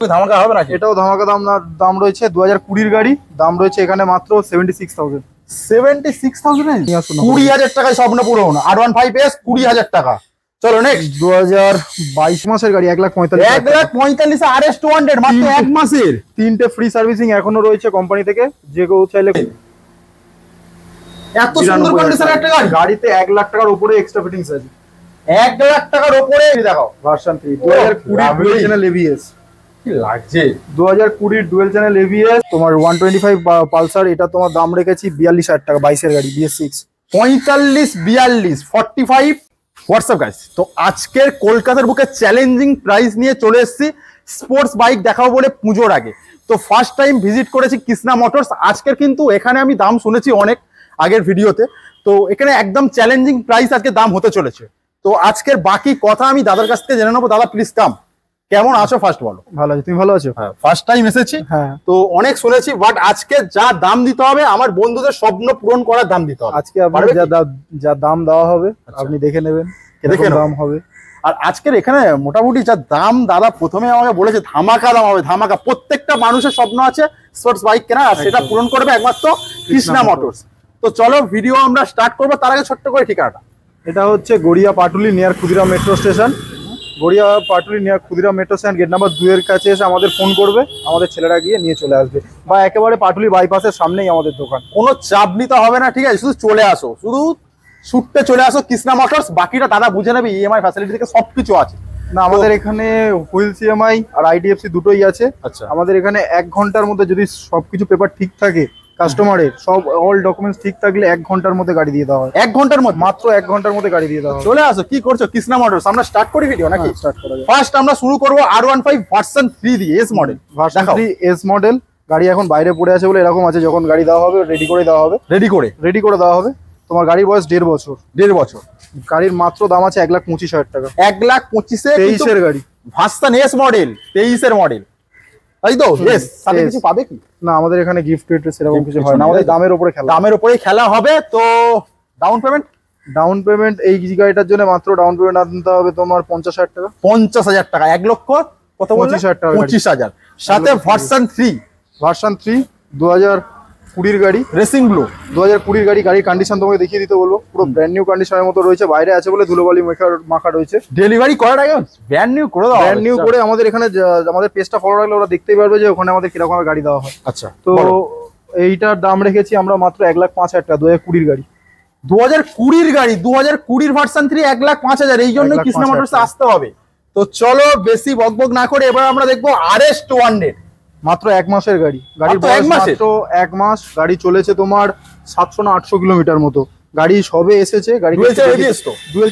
ধামাকা হবে নাকি? এটাও ধামাকা দাম রয়েছে 2020 গাড়ি, দাম রয়েছে এখানে মাত্র 76,000। 76,000 20,000 টাকায় স্বপ্ন পূরণ। R15S 20,000 টাকা। চলো নেক্সট। 2022 মাসের গাড়ি 1,45,000। 1,45,000 RS200 মাত্র এক মাসের। 3টে ফ্রি সার্ভিসিং এখনো রয়েছে কোম্পানি থেকে, যে কেউ চাইলে। এত সুন্দর কন্ডিশনের একটা গাড়ি, গাড়িতে 1 লাখ টাকার উপরে এক্সট্রা ফিটিংস আছে। 1 লাখ টাকার উপরে দেখাও। Version 3 2020 dual channel ABS। কি লাগছে? 2020 ডুয়াল চ্যানেল ABS। তোমার 125 পালসার, এটা তোমার দাম রেখেছি 42,000 টাকা। 22 এর গাড়ি, BS6। 45 42 45। হোয়াটসঅ্যাপ গাইস, তো আজকের কলকাতার বুকে চ্যালেঞ্জিং প্রাইস নিয়ে চলে এসেছি স্পোর্টস বাইক দেখাবো বলে পুজোর আগে। তো ফার্স্ট টাইম ভিজিট করেছি কৃষ্ণা মোটরস। আজকের কিন্তু এখানে আমি দাম শুনেছি অনেক আগের ভিডিওতে, তো এখানে একদম চ্যালেঞ্জিং প্রাইস আজকে দাম হতে চলেছে। তো আজকের বাকি কথা আমি দাদার কাছ থেকে জেনে নেবো। দাদা প্লিজ কাম। কেমন আছো ফার্স্ট বলো? ভালো আছি, তুমি ভালো আছো? হ্যাঁ, ফার্স্ট টাইম এসেছি। হ্যাঁ, তো অনেক শুনেছি, বাট আজকে যা দাম দিতে হবে আমার বন্ধুদের স্বপ্ন পূরণ করার দাম দিতে হবে। আজকে আপনি যা দাম দেওয়া হবে আপনি দেখে নেবেন, দেখে দাম হবে। আর আজকের এখানে মোটামুটি যা দাম দাদা প্রথমে আমাকে বলেছে ধামাকা দাম হবে, ধামাকা। প্রত্যেকটা মানুষের স্বপ্ন আছে স্পোর্টস বাইক কেনা, আর সেটা পূরণ করবে একমাত্র কৃষ্ণা মোটরস। তো চলো ভিডিও আমরা স্টার্ট করবো। তার আগে ছোট্ট করে ঠিকানাটা। এটা হচ্ছে Garia Patuli near Khudiram metro station. Garia Patuli near Khudiram metro station gate number 2 এর কাছে এসে আমাদের ফোন করবে, আমাদের ছেলেরা গিয়ে নিয়ে চলে আসবে। বা একেবারে পাটুলি বাইপাসের সামনেই আমাদের দোকান। কোনো চাপ নিতে হবে না, ঠিক আছে? শুধু চলে আসো, শুধু ছুটতে চলে আসো কৃষ্ণা মোটরস। বাকিটা দাদা বুঝে নেবে, ইএমআই ফ্যাসিলিটি থেকে সবকিছু আছে। না, আমাদের এখানে হুইলস ইএমআই আর IDFC দুটোই আছে। আচ্ছা, আমাদের এখানে 1 ঘন্টার মধ্যে যদি সবকিছু পেপার ঠিক থাকে, কাস্টমারের সব অল ডকুমেন্টস ঠিক থাকলে 1 ঘন্টার মধ্যে গাড়ি দিয়ে দেওয়া হয়। 1 ঘন্টার মধ্যে? মাত্র 1 ঘন্টার মধ্যে গাড়ি দিয়ে দেওয়া হয়। চলে আসো। কি করছো কৃষ্ণা মোটরস? আমরা স্টার্ট করি ভিডিও নাকি? স্টার্ট করা যায়। ফার্স্ট আমরা শুরু করবো R15 ভার্সন 3 দিয়ে, S model. Version 3 S model গাড়ি এখন বাইরে পড়ে আছে বলে এরকম আছে। যখন গাড়ি দেওয়া হবে রেডি করে দেওয়া হবে। রেডি করে দেওয়া হবে। তোমার গাড়ির বয়স 1.5 বছর। 1.5 বছর। গাড়ির মাত্র দাম আছে 1,25,000 টাকা। 1,25,000 23 এর গাড়ি, ভার্সন এস মডেল, 23 এর মডেল, তাই তো? এস সাথে কিছু পাবে কি? না, আমাদের এখানে গিফট সেরকম কিছু হয় না। আমাদের দামের উপরে খেলা। দামের উপরেই খেলা হবে। তো ডাউন পেমেন্ট এই গাড়িটার জন্য মাত্র ডাউন পেমেন্ট আনতে হবে তোমার 50,000 টাকা। 50,000 টাকা। 1 লক্ষ কত? 25,000 টাকা। 25,000 সাথে ভার্সন 3 2020 গাড়ি, রেসিং ব্লু 2020 গাড়ি। গাড়ির কন্ডিশন তোমাকে দেখিয়ে দিতে বলবো। পুরো ব্র্যান্ড নিউ কন্ডিশনের মতো রয়েছে। বাইরে আছে বলে ধুলোবালি মাখা রয়েছে। ডেলিভারি করার আগে ব্র্যান্ড নিউ করে দাও। ব্র্যান্ড নিউ করে আমাদের এখানে আমাদের পেজটা ফলো রাখলে ওরা দেখতেই পারবে যে ওখানে আমাদের কিরকম গাড়ি দেওয়া হয়। আচ্ছা, তো এইটার দাম রেখেছি আমরা মাত্র 1,05,000 টাকা। 2020 গাড়ি, 2020 গাড়ি, 2020 ভার্সন 3 1,05,000। এই জন্য কৃষ্ণা মোটরসে আসতে হবে। তো চলো বেশি বকবক না করে এবার আমরা দেখবো RS200। মাত্র 1 মাসের গাড়ি। গাড়ির বয়স মাত্র 1 মাস। গাড়ি চলেছে তোমার 700 না 800 কিলোমিটার মতো। গাড়ি সবে এসেছে। গাড়ি dual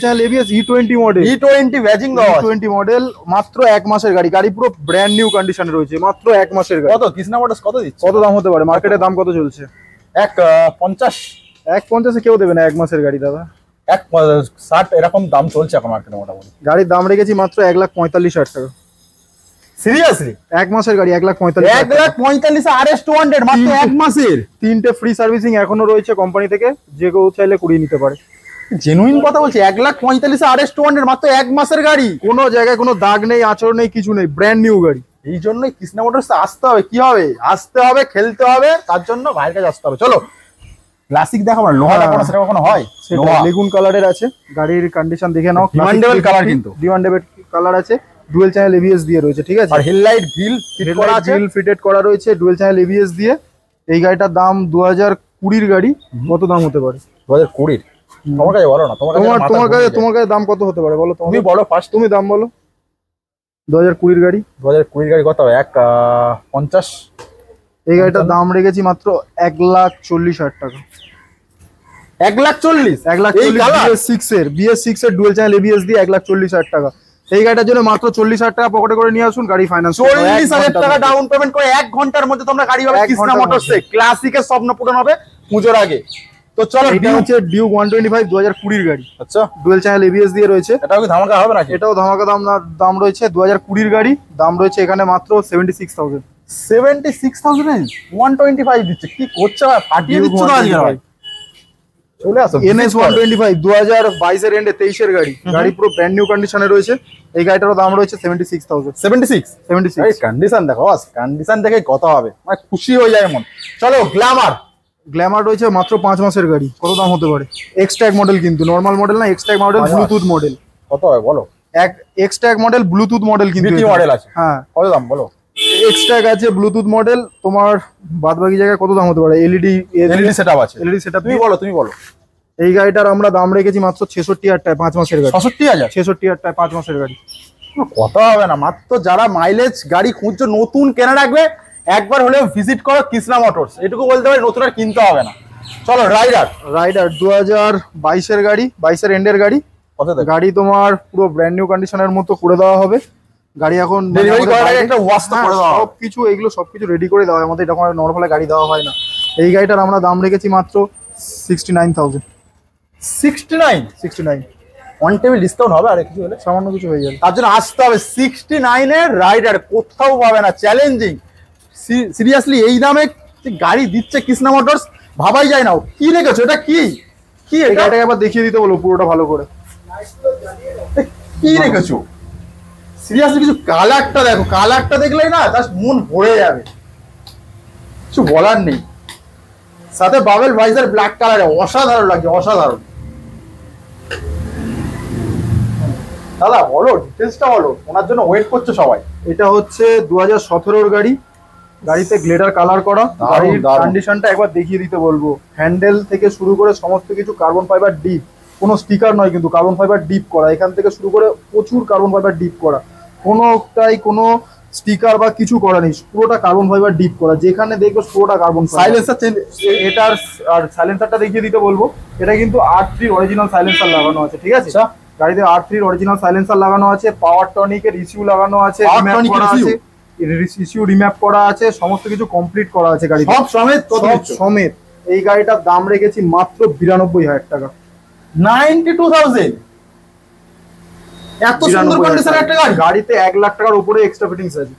channel ABS E20 model. E20 buzzing দাও। E20 মডেল, মাত্র 1 মাসের গাড়ি। গাড়ি পুরো ব্র্যান্ড নিউ কন্ডিশনে রয়েছে। মাত্র 1 মাসের গাড়ি। কত কৃষ্ণা মোটরস কত দিচ্ছে? কত দাম হতে পারে? মার্কেটে দাম কত চলছে? 1,50। 1,50 কেউ দেবে না 1 মাসের গাড়ি দাদা। 1,60 এরকম দাম চলছে এখন মার্কেটে মোটামুটি। গাড়ির দাম রেখেছি মাত্র 1,45,000 টাকা। সিরিয়াসলি? 1 মাসের গাড়ি 1,45,000। 1,45,000 RS200 মাত্র 1 মাসের। 3টে ফ্রি সার্ভিসিং এখনো রয়েছে কোম্পানি থেকে, যে কেউ চাইলে করিয়ে নিতে পারে। জেনুইন কথা বলছি। 1,45,000 RS200 মাত্র 1 মাসের গাড়ি। কোনো জায়গায় কোনো দাগ নেই, আচরণ নেই, কিছু নেই। ব্র্যান্ড নিউ গাড়ি। এই জন্যই কৃষ্ণা মোটরসে আসতে হবে। কি হবে? আসতে হবে, খেলতে হবে। তার জন্য ভাইয়ের কাছে আসতে হবে। চলো ক্লাসিক দেখাবো না, লোহা দেখাবো না, সেটা কখনো হয়? সেটা বেগুন কালারের আছে। গাড়ির কন্ডিশন দেখে নাও। ডিমান্ডেবল কালার, কিন্তু ডিমান্ডেবল কালার আছে। ডুয়াল চ্যানেল ABS দিয়ে রয়েছে, ঠিক আছে? আর হেডলাইট গ্রিল ফিট করা আছে। গ্রিল ফিটেড করা রয়েছে ডুয়াল চ্যানেল ABS দিয়ে। এই গাড়িটার দাম 2020 গাড়ি। কত দাম হতে পারে? 2020? তোমার কাছে বলো না। তোমার কাছে দাম কত হতে পারে বলো? তুমি বলো ফার্স্ট, তুমি দাম বলো। 2020 গাড়ি। 2020 গাড়ি কত? 1,50। এই গাড়িটার দাম রেখেছি মাত্র 1,40,000 টাকা। 1,40,000? 1,40,000 BS6 এর ডুয়াল চ্যানেল ABS দিয়ে 1,40,000 টাকা। এই গাড়িটার জন্য মাত্র 40,000 টাকা পকেটে করে নিয়ে আসুন। গাড়ি ফাইন্যান্স 40,000 টাকা ডাউন পেমেন্ট করে 1 ঘন্টার মধ্যে তোমরা গাড়ি পাবে কৃষ্ণা মোটরসে। ক্লাসিকের স্বপ্ন পূরণ হবে পুজোর আগে। তো চলো, এটা হচ্ছে ডিউক 125 2020 গাড়ি। আচ্ছা, ডুয়াল চ্যানেল ABS দিয়ে রয়েছে। এটাও কি ধামাকা হবে নাকি? এটাও ধামাকা দাম রয়েছে। 2020 গাড়ি, দাম রয়েছে এখানে মাত্র 76,000। 76,000 125 দিচ্ছে। কি করছে? ফাটিয়ে দিচ্ছে তো আজকে ভাই। চলে আসো। NS 125 2022 এর এন্ডে 23 এর গাড়ি, গাড়ি পুরো ব্র্যান্ড নিউ কন্ডিশনে রয়েছে। এই গাড়িটার দাম রয়েছে 76,000। 76 এই কন্ডিশন দেখো বাস, কন্ডিশন দেখে কত হবে, মানে খুশি হয়ে যায় মন। চলো গ্ল্যামার রয়েছে মাত্র 5 মাসের গাড়ি, কত দাম হতে পারে? এক্সট্যাগ মডেল, কিন্তু নরমাল মডেল না, এক্সট্যাগ মডেল, ব্লুটুথ মডেল। কত হবে বলো? এক্সট্যাগ মডেল, ব্লুটুথ মডেল, কিন্তু মডেল আছে। হ্যাঁ, কত দাম বলো? এক্সট্যাগ আছে, ব্লুটুথ মডেল। তোমার বাদ বাকি জায়গায় কত দাম হতে পারে? এলইডি সেটআপ আছে। LED setup. তুমি বলো। এই গাড়িটার আমরা দাম রেখেছি মাত্র 66,000 টাকা, 5 মাসের গাড়ি। 66,000? 66,000 টাকা 5 মাসের গাড়ি। কথা হবে না, মাত্র যারা মাইলেজ গাড়ি খুঁজছো, নতুন কেনা রাখবে, একবার হলেও ভিজিট করো কৃষ্ণা মোটরস, এটুকু বলতে পারি, নতুন আর কিনতে হবে না। চলো রাইডার 2022 এর গাড়ি, 22 এর এন্ডের গাড়ি। কত গাড়ি তোমার পুরো ব্র্যান্ড নিউ কন্ডিশনের মতো করে দেওয়া হবে। গাড়ি এখন ডেলিভারি করার আগে একটা ওয়াশ তো করে দেওয়া হবে। সবকিছু এগুলো সবকিছু রেডি করে দেওয়া হয়, আমাদের এরকম নরমাল গাড়ি দেওয়া হয় না। এই গাড়িটার আমরা দাম রেখেছি মাত্র 69,000। 69 অন টেবিল ডিসকাউন্ট হবে, আর কিছু হলে সামান্য কিছু হয়ে যাবে। তার জন্য আসতে হবে। 69 এর রাইডার কোথাও পাবে না, চ্যালেঞ্জিং। সিরিয়াসলি এই দামে গাড়ি দিচ্ছে কৃষ্ণা মোটরস, ভাবাই যায় না। কি রেখেছো এটা? কি এটাকে একবার দেখিয়ে দিতে বলো পুরোটা ভালো করে। কি রেখেছো সিরিয়াসলি? কিছু কালারটা দেখো, কালারটা দেখলেই না তার মন ভরে যাবে, কিছু বলার নেই। সাথে বাবেল ভাইজার ব্ল্যাক কালারে অসাধারণ লাগছে, অসাধারণ। দাদা বলো, ডিটেলসটা বলো, ওনার জন্য ওয়েট করছে সবাই। এটা হচ্ছে 2017 গাড়ি, গাড়িতে গ্লেডার কালার করা। গাড়ির কন্ডিশনটা একবার দেখিয়ে দিতে বলবো। হ্যান্ডেল থেকে শুরু করে সমস্ত কিছু কার্বন ফাইবার ডিপ, কোনো স্টিকার নয় কিন্তু, কার্বন ফাইবার ডিপ করা। এখান থেকে শুরু করে প্রচুর কার্বন ফাইবার ডিপ করা, কোনোটাই কোনো স্টিকার বা কিছু করা নেই, পুরোটা কার্বন ফাইবার ডিপ করা। যেখানে দেখবে পুরোটা কার্বন। সাইলেন্সার চেঞ্জ, এটার আর সাইলেন্সারটা দেখিয়ে দিতে বলবো। এটা কিন্তু R3 অরিজিনাল সাইলেন্সার লাগানো আছে, ঠিক আছে? গাড়িতে R3 অরিজিনাল সাইলেন্সার লাগানো আছে, পাওয়ার টনিকের ইস্যু লাগানো আছে, ইস্যু রিম্যাপ করা আছে, সমস্ত কিছু কমপ্লিট করা আছে গাড়ি সব সমেত। এই গাড়িটার দাম রেখেছি মাত্র 92,000 টাকা। 92,000 এত সুন্দর কন্ডিশনের একটা গাড়ি। গাড়িতে 1 লাখ টাকার উপরে এক্সট্রা ফিটিংস আছে।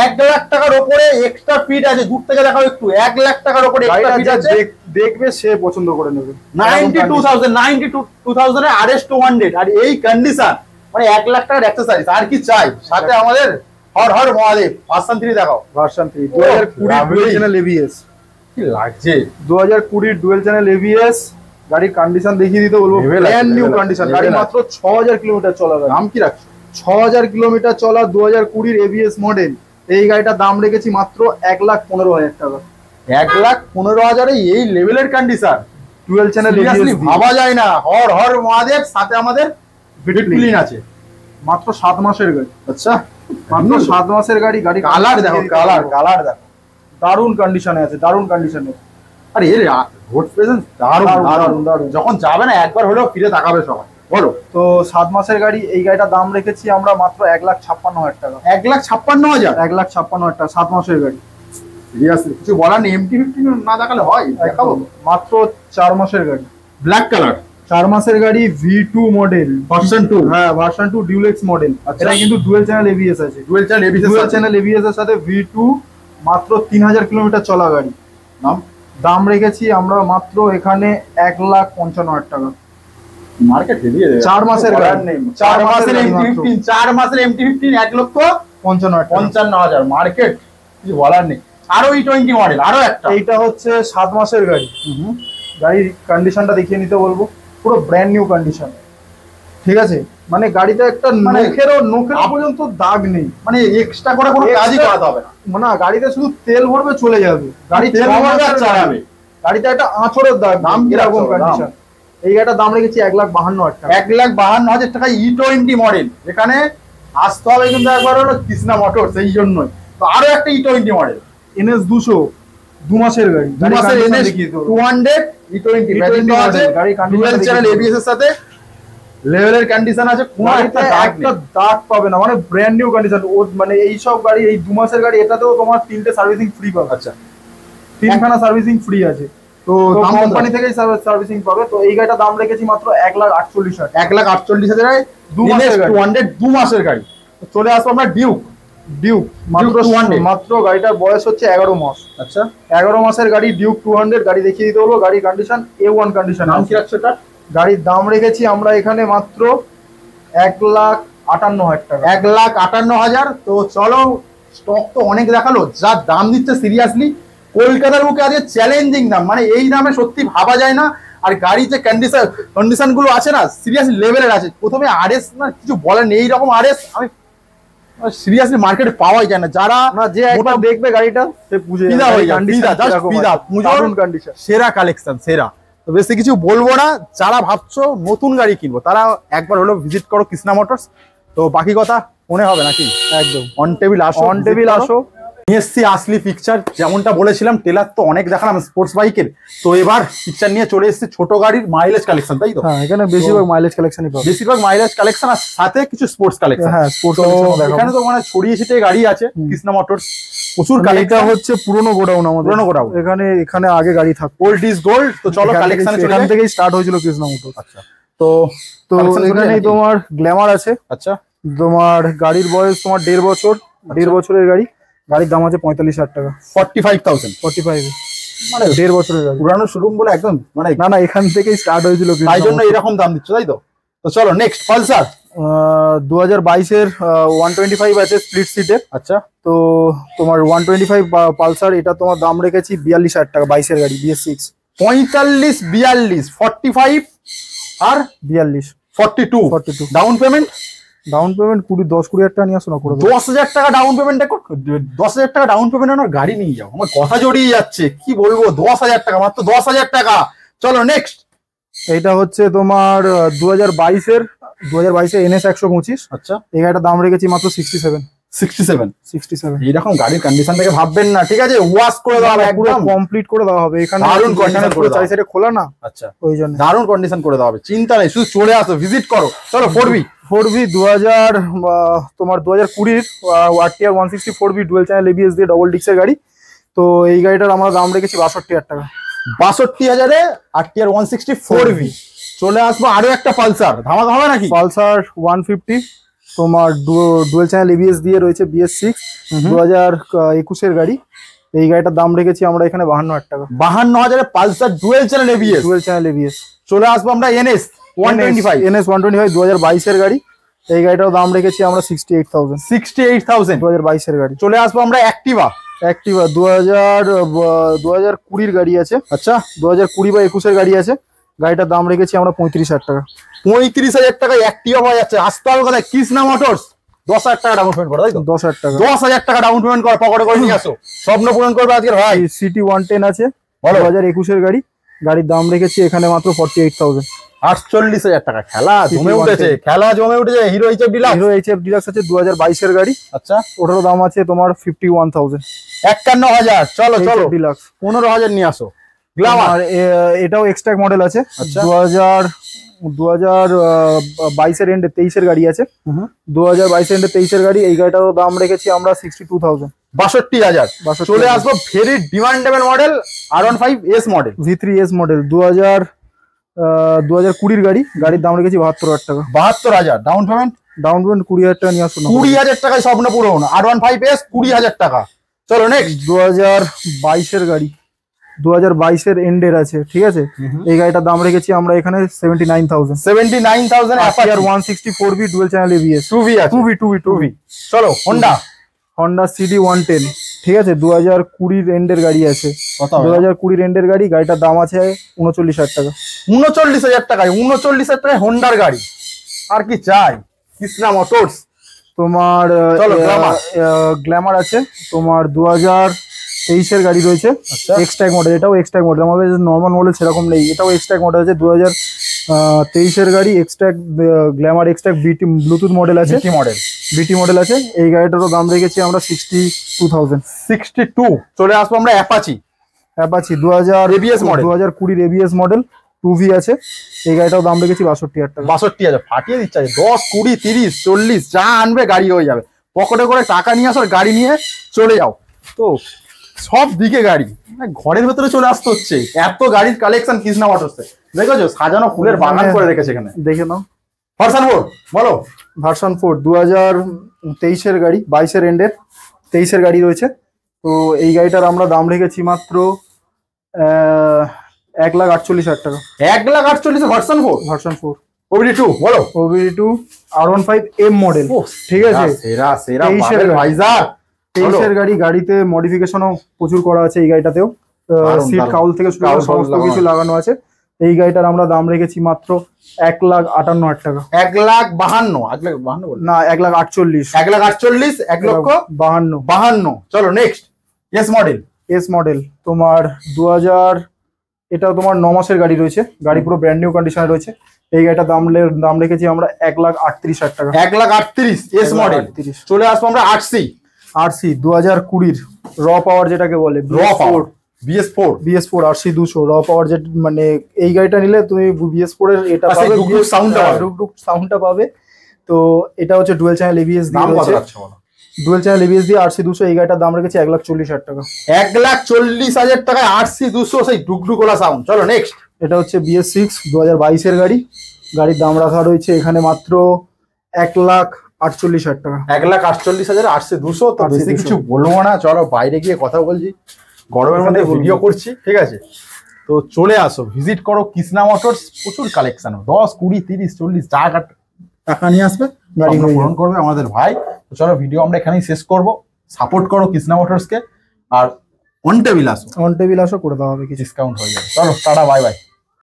1 লাখ টাকার উপরে এক্সট্রা ফিট আছে। দূর থেকে দেখাও একটু, 1 লাখ টাকার উপরে এক্সট্রা ফিট আছে। দেখবে সে পছন্দ করে নেবে। 92,000 এর RS 200 আর এই কন্ডিশন, মানে 1 লাখ টাকার অ্যাকসেসরিজ, আর কি চাই? সাথে আমাদের হর হর মহাদেব ভার্সন 3 দেখাও। Version 3 2020 dual channel ABS। কি লাগছে? 2020 ডুয়াল চ্যানেল ABS। গাড়ির কন্ডিশন দেখিয়ে দিতে বলবো, ব্র্যান্ড নিউ কন্ডিশন। গাড়ি মাত্র 6000 কিলোমিটার চলা। দাম কি রাখছো? 6000 কিলোমিটার চলা 2020 ABS মডেল। এই গাড়িটার দাম রেখেছি মাত্র 1,15,000 টাকা। 1,15,000 এই লেভেলের কন্ডিশন, ডুয়াল চ্যানেল সিরিয়াসলি ভাবা যায় না। হর হর মহাদেব, সাথে আমাদের ভিটক্লিন আছে। মাত্র 7 মাসের গাড়ি। আচ্ছা, মাত্র 7 মাসের গাড়ি। গাড়ি কালার দেখো, কালার দেখো, দারুণ কন্ডিশনে আছে, দারুণ কন্ডিশনে। আরে এর রোড প্রেজেন্স দারুণ। যখন যাবে না একবার হলেও ফিরে তাকাবে সবাই। বলো তো 7 মাসের গাড়ি। এই গাড়িটার দাম রেখেছি আমরা মাত্র 1,56,000 টাকা। 1,56,000? 1,56,000 টাকা 7 মাসের গাড়ি। সিরিয়াসলি কিছু বলার নেই। MT-15 না দেখালে হয়? দেখাবো। মাত্র 4 মাসের গাড়ি, ব্ল্যাক কালার, 4 মাসের গাড়ি, V2 মডেল, ভার্সন 2। হ্যাঁ, ভার্সন 2 ডিউলেক্স মডেল। এটা কিন্তু ডুয়াল চ্যানেল ABS আছে। ডুয়াল চ্যানেল ABS এর সাথে V2, মাত্র 3000 কিলোমিটার চলা গাড়ি। দাম রেখেছি আমরা মাত্র এখানে 1,55,000 টাকা। মার্কেট দিয়ে দেবে। 4 মাসের গাড়ি, 4 মাসের MT-15, 4 মাসের MT-15 1,55,000 মার্কেট, কিছু বলার নেই। আরো E20 মডেল, আরো একটা। এইটা হচ্ছে 7 মাসের গাড়ি। গাড়ির কন্ডিশনটা দেখিয়ে নিতে বলবো, পুরো ব্র্যান্ড নিউ কন্ডিশন, ঠিক আছে? মানে গাড়িতে একটা নখেরও পর্যন্ত দাগ নেই, মানে এক্সট্রা করে কোনো কাজই করাতে হবে না। না, গাড়িতে শুধু তেল ভরবে চলে যাবে, গাড়ি তেল ভরবে আর চালাবে। গাড়িতে একটা আঁচড়ের দাগ। দাম কিরকম কন্ডিশন? এই গাড়িটার দাম রেখেছি 1,52,000 টাকা। 1,52,000 টাকা E20 মডেল। এখানে আসতে হবে কিন্তু একবার হলো কৃষ্ণা মোটরস, এই জন্যই তো। আরো একটা E20 মডেল, NS 200, 2 মাসের গাড়ি। 2 মাসের NS 200 E20 গাড়ি। ডুয়াল চ্যানেল ABS এর সাথে লেভেলের কন্ডিশন আছে, কোনো একটা দাগ পাবে না, মানে ব্র্যান্ড নিউ কন্ডিশন। মানে এই সব গাড়ি, এই 2 মাসের গাড়ি, এটাতেও তোমার 3টে সার্ভিসিং ফ্রি পাবে। আচ্ছা, 3খানা সার্ভিসিং ফ্রি আছে, তো কোম্পানি থেকেই সার্ভিসিং পাবে। তো এই গাড়িটার দাম রেখেছি মাত্র 1,48,000। 1,48,000 2 মাসের গাড়ি। চলে আসবো আমরা ডিউক। ডিউক মাত্র গাড়িটার বয়স হচ্ছে 11 মাস। আচ্ছা 11 মাসের গাড়ি ডিউক 200 গাড়ি দেখিয়ে দিতে বলবো। গাড়ির কন্ডিশন A1 কন্ডিশন। নাম কি রাখছো এটা? গাড়ির দাম রেখেছি আমরা এখানে মাত্র 1,58,000 টাকা। 1,58,000। তো চলো, স্টক তো অনেক দেখালো, যা দাম দিচ্ছে সিরিয়াসলি কলকাতার বুকে আজকে চ্যালেঞ্জিং দাম, মানে এই দামে সত্যি ভাবা যায় না। আর গাড়ির যে কন্ডিশন গুলো আছে না, সিরিয়াসলি লেভেলের আছে। প্রথমে আরএস না কিছু বলার নেই, এইরকম আরএস আমি সিরিয়াসলি মার্কেটে পাওয়াই যায় না। যারা যে একবার দেখবে গাড়িটা সে বুঝে কন্ডিশন সেরা কালেকশন, সেরা। তো বেশি কিছু বলবো না, যারা ভাবছো নতুন গাড়ি কিনবো তারা একবার হলো ভিজিট করো কৃষ্ণা মোটরস। তো বাকি কথা মনে হবে নাকি? একদম অন টেবিল আসো। নিয়ে এসছি আসলি পিকচার, যেমনটা বলেছিলাম টেলার তো অনেক দেখালাম স্পোর্টস বাইকের, তো এবার পিকচার নিয়ে চলে এসেছি ছোট গাড়ির মাইলেজ কালেকশন, তাই তো? হ্যাঁ, এখানে বেশিরভাগ মাইলেজ কালেকশনই পাবে। বেশিরভাগ মাইলেজ কালেকশন আর সাথে কিছু স্পোর্টস কালেকশন। হ্যাঁ, স্পোর্টস এখানে তো মানে ছড়িয়ে ছিটিয়ে গাড়ি আছে কৃষ্ণা মোটরস, প্রচুর কালেকশন। হচ্ছে পুরনো গোডাউন আমাদের, পুরনো গোডাউন। এখানে আগে গাড়ি থাকতো, ওল্ড ইজ গোল্ড। তো চলো কালেকশন এখান থেকেই স্টার্ট হয়েছিল কৃষ্ণা মোটরস। আচ্ছা, তো এখানেই তোমার গ্ল্যামার আছে। আচ্ছা, তোমার গাড়ির বয়স তোমার 1.5 বছর, 1.5 বছরের গাড়ি। গাড়ির দাম আছে 45,000 টাকা। 45,000 45 মানে 1.5 বছরের গাড়ি। পুরানো শোরুম বলে একদম মানে না এখান থেকেই স্টার্ট হয়েছিল, তাই জন্য এরকম দাম দিচ্ছ, তাই তো? তো চলো নেক্সট পালসার 2022-এর 125 আছে স্প্লিট সিটের। আচ্ছা, তো তোমার 125 পালসার, এটা তোমার দাম রেখেছি 42,000 টাকা। 22-এর গাড়ি BS6। 45, 42, 45 আর 42 ডাউন পেমেন্ট 10-20,000 টাকা নিয়ে আসো না করে 10,000 টাকা ডাউন পেমেন্ট। দেখো 10,000 টাকা ডাউন পেমেন্ট আমার গাড়ি নিয়ে যাও, আমার কথা জড়িয়ে যাচ্ছে, কি বলবো? 10,000 টাকা, মাত্র 10,000 টাকা। চলো নেক্সট। এইটা হচ্ছে তোমার 2022-এর NS 125। আচ্ছা, এই গাড়িটার দাম রেখেছি মাত্র 67। এইরকম গাড়ির কন্ডিশন থেকে ভাববেন না, ঠিক আছে? ওয়াশ করে দেওয়া হবে, একদম কমপ্লিট করে দেওয়া হবে। এখানে দারুণ কন্ডিশন করে চারি সাইডে খোলা না। আচ্ছা, ওই জন্য দারুণ কন্ডিশন করে দেওয়া হবে, চিন্তা নেই, শুধু চলে আসো, ভিজিট করো। চলো 4V 2000 তোমার 2020-র RTR 160 4V dual channel ABS দিয়ে ডবল ডিক্সের গাড়ি। তো এই গাড়িটার আমরা দাম রেখেছি 62,000 টাকা। 62,000-এ RTR 160 4V। চলে আসবো আরো একটা পালসার, ধামাকা হবে নাকি? পালসার 150 তোমার ডুয়াল চ্যানেল ABS দিয়ে রয়েছে BS6 2021-এর গাড়ি। এই গাড়িটার দাম রেখেছি আমরা এখানে 52,000 টাকা। 52,000-এ পালসার ডুয়াল চ্যানেল ABS। চলে আসবো আমরা NS 125 2022-এর গাড়ি। এই গাড়িটার দাম রেখেছি আমরা 68,000। 2022-এর গাড়ি। চলে আসবো আমরা অ্যাক্টিভা 2020-এর গাড়ি আছে। আচ্ছা, 2020 বা 21-এর গাড়ি আছে। গাড়িটার দাম রেখেছি আমরা 35,000 টাকা। 35,000 টাকায় অ্যাক্টিভা পাওয়া যাচ্ছে। আসতে হবে কোথায়? কৃষ্ণা মোটরস। 10,000 টাকা ডাউন পেমেন্ট করো, তাই তো? 10,000 টাকা ডাউন পেমেন্ট করো, পকেটে করে নিয়ে আসো, স্বপ্ন পূরণ করবে আজকের ভাই। সিটি 110 আছে 2021-এর গাড়ি। গাড়ির দাম রেখেছি এখানে মাত্র 48,000। 48,000 টাকা। খেলা জমে উঠেছে হিরো HF ডিলাক্স আছে 2022-এর গাড়ি। আচ্ছা, ওটারও দাম আছে তোমার 51,000। 51,000। চলো ডিলাক্স 15,000 নিয়ে আসো। গ্ল্যামার এটাও এক্সট্রাক মডেল আছে। 2022-এর এন্ডে 23-এর গাড়ি আছে। 2022-এর এন্ডে 23-এর গাড়ি। এই গাড়িটারও দাম রেখেছি আমরা 62,000। 62,000। চলে আসবো very demandable model R15S model, V3S model 2020-এর গাড়ি। গাড়ির দাম রেখেছি 72,000 টাকা। 72,000 ডাউন পেমেন্ট 20,000 টাকা নিয়ে আসুন। 20,000 টাকায় স্বপ্ন পূরণ। R15S 20,000 টাকা। চলো নেক্সট। 2022-এর গাড়ি, 2022-এর এন্ডের আছে, ঠিক আছে? এই গাড়িটার দাম রেখেছি আমরা এখানে 79,000। 79,000 RTR 160 4V dual channel ABS 2V। চলো Honda CD 110, ঠিক আছে? 2020-এর এন্ডের গাড়ি আছে। 2020-এর এন্ডের গাড়ি। গাড়িটার দাম আছে 39,000 টাকা। 39,000 টাকায় 39,000 টাকায় হোন্ডার গাড়ি, আর কি চাই? কৃষ্ণা মোটরস। তোমার গ্ল্যামার আছে তোমার 2023-এর গাড়ি রয়েছে। এক্সট্রাক মডেল, এটাও এক্সট্রাক মডেল, আমাদের নর্মাল মডেল সেরকম নেই, এটাও এক্সট্রাক মডেল আছে। 2023-এর গাড়ি। Extract Glamour extract BT Bluetooth model আছে। BT মডেল আছে। এই গাড়িটারও দাম রেখেছি আমরা 62,000। 62। চলে আসবো আমরা অ্যাপাচি 2020-এর ABS মডেল 2V আছে। এই গাড়িটাও দাম রেখেছি 62,000 টাকা। 62,000 ফাটিয়ে দিচ্ছে। 10, 20, 30, 40 যা আনবে গাড়ি হয়ে যাবে। পকেটে করে টাকা নিয়ে আসো, গাড়ি নিয়ে চলে যাও। তো সব দিকে গাড়ি, ঘরের ভেতরে চলে আসতে হচ্ছে, এত গাড়ির কালেকশন কৃষ্ণা মোটরসে। দেখেছো সাজানো ফুলের বাগান করে রেখেছে এখানে, দেখে নাও। ভার্সন 4 বলো। ভার্সন 4 23-এর গাড়ি, 22-এর এন্ডের 23-এর গাড়ি রয়েছে। তো এই গাড়িটার আমরা দাম রেখেছি মাত্র 1,48,000 টাকা। 1,48,000 ভার্সন 4 ভার্সন 4 OBD2 বলো। OBD2 R15M মডেল, ঠিক আছে। সেরা সেরা 23-এর ভাইজার, 23-এর গাড়ি, গাড়িতে মডিফিকেশনও প্রচুর করা আছে এই গাড়িটাতেও। সিট কাউল থেকে শুরু করে সমস্ত কিছু লাগানো আছে। এই গাড়িটার আমরা দাম রেখেছি মাত্র 1,58,000 টাকা। 1,52,000 না 1,48,000। 1,48,000 1,52,000। চলো নেক্সট। এস মডেল তোমার 2000, এটা তোমার 9 মাসের গাড়ি রয়েছে, গাড়ি পুরো ব্র্যান্ড নিউ কন্ডিশনে রয়েছে। এই গাড়িটার দাম রেখেছি আমরা 1,38,000 টাকা। 1,38,000 এস মডেল। চলে আসবো আমরা আরসি 2020-র র পাওয়ার যেটাকে বলে, BS4 আরসি 200 র পাওয়ার, যে মানে এই গাড়িটা নিলে তুমি BS4 এর এটা পাবে, ডুক সাউন্ডটা পাবে। তো এটা হচ্ছে ডুয়াল চ্যানেল ABS দিয়ে রয়েছে, ডুয়াল চ্যানেল ABS দিয়ে আরসি 200। এই গাড়িটার দাম রেখেছি 1,40,000 টাকা। 1,40,000 টাকায় আরসি 200, সেই ডুকডুকোলা সাউন্ড। চলো নেক্সট। এটা হচ্ছে BS6 2022-এর গাড়ি, গাড়ির দাম রাখা রয়েছে এখানে মাত্র 1,48,000 টাকা। 1,48,000 আরসি 200। তো বেশি কিছু বলবো না, চলো বাইরে গিয়ে কথা বলছি, গরমের মধ্যে ভিডিও করছি, ঠিক আছে। তো চলে আসো, ভিজিট করো কৃষ্ণা মোটরস, প্রচুর কালেকশন, 10, 20, 30, 40 টাকা নিয়ে আসবে, গাড়ি পূরণ করবে আমাদের ভাই। তো চলো ভিডিও আমরা এখানেই শেষ করব। সাপোর্ট করো কৃষ্ণা মোটরসকে, আর অন টেবিল আসো, করে দেওয়া হবে, কিছু ডিসকাউন্ট হয়ে যাবে। চলো টাটা, বাই বাই।